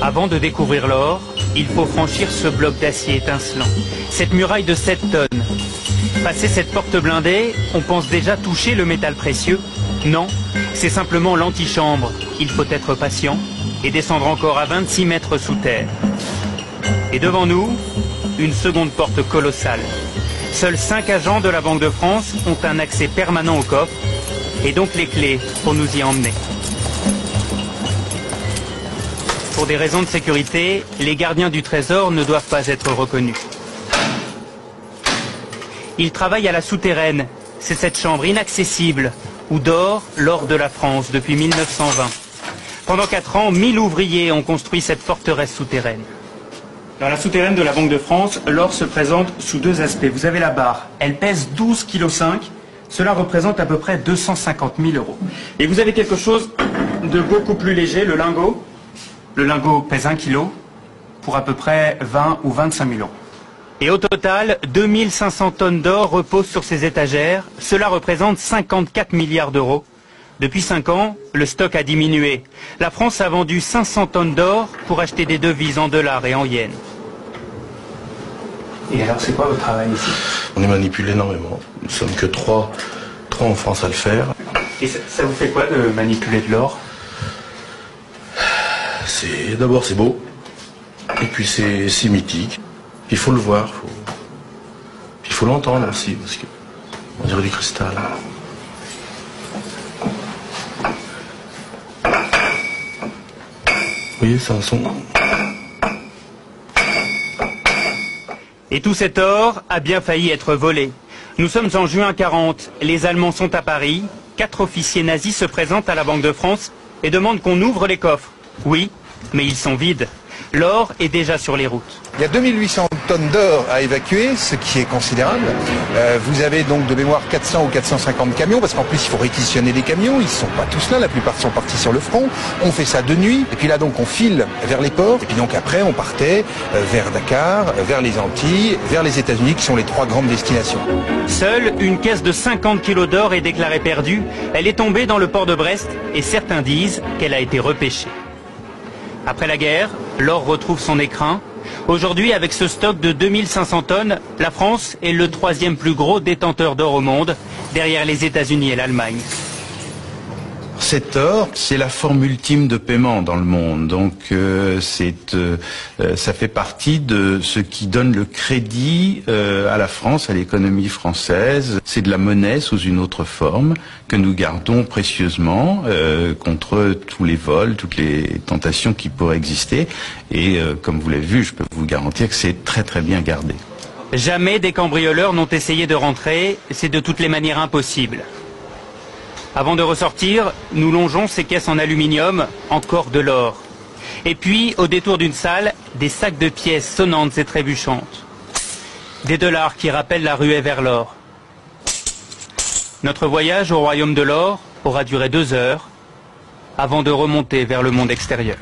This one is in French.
Avant de découvrir l'or, il faut franchir ce bloc d'acier étincelant, cette muraille de 7 tonnes. Passer cette porte blindée, on pense déjà toucher le métal précieux. Non, c'est simplement l'antichambre. Il faut être patient et descendre encore à 26 mètres sous terre. Et devant nous, une seconde porte colossale. Seuls 5 agents de la Banque de France ont un accès permanent au coffre et donc les clés pour nous y emmener. Pour des raisons de sécurité, les gardiens du trésor ne doivent pas être reconnus. Ils travaillent à la souterraine. C'est cette chambre inaccessible où dort l'or de la France depuis 1920. Pendant 4 ans, 1000 ouvriers ont construit cette forteresse souterraine. Dans la souterraine de la Banque de France, l'or se présente sous 2 aspects. Vous avez la barre, elle pèse 12,5 kg. Cela représente à peu près 250 000 euros. Et vous avez quelque chose de beaucoup plus léger, le lingot. Le lingot pèse 1 kg pour à peu près 20 ou 25 000 euros. Et au total, 2500 tonnes d'or reposent sur ces étagères. Cela représente 54 milliards d'euros. Depuis 5 ans, le stock a diminué. La France a vendu 500 tonnes d'or pour acheter des devises en dollars et en yens. Et alors, c'est quoi votre travail ici? On est manipulé énormément. Nous sommes que 3 en France à le faire. Et ça vous fait quoi de manipuler de l'or? D'abord c'est beau, et puis c'est mythique. Il faut le voir, il faut l'entendre aussi, parce que on dirait du cristal. Vous voyez, c'est un son. Et tout cet or a bien failli être volé. Nous sommes en juin 40, les Allemands sont à Paris, 4 officiers nazis se présentent à la Banque de France et demandent qu'on ouvre les coffres. Oui, mais ils sont vides. L'or est déjà sur les routes. Il y a 2800 tonnes d'or à évacuer, ce qui est considérable. Vous avez donc de mémoire 400 ou 450 camions, parce qu'en plus il faut réquisitionner les camions, ils ne sont pas tous là, la plupart sont partis sur le front. On fait ça de nuit, et puis là donc on file vers les ports, et puis donc après on partait vers Dakar, vers les Antilles, vers les États-Unis, qui sont les 3 grandes destinations. Seule une caisse de 50 kilos d'or est déclarée perdue. Elle est tombée dans le port de Brest, et certains disent qu'elle a été repêchée. Après la guerre, l'or retrouve son écrin. Aujourd'hui, avec ce stock de 2500 tonnes, la France est le 3e plus gros détenteur d'or au monde, derrière les États-Unis et l'Allemagne. Cet or, c'est la forme ultime de paiement dans le monde. Donc, ça fait partie de ce qui donne le crédit à la France, à l'économie française. C'est de la monnaie sous une autre forme que nous gardons précieusement contre tous les vols, toutes les tentations qui pourraient exister. Et comme vous l'avez vu, je peux vous garantir que c'est très très bien gardé. Jamais des cambrioleurs n'ont essayé de rentrer. C'est de toutes les manières impossible. Avant de ressortir, nous longeons ces caisses en aluminium, encore de l'or. Et puis, au détour d'une salle, des sacs de pièces sonnantes et trébuchantes. Des dollars qui rappellent la ruée vers l'or. Notre voyage au royaume de l'or aura duré 2 heures, avant de remonter vers le monde extérieur.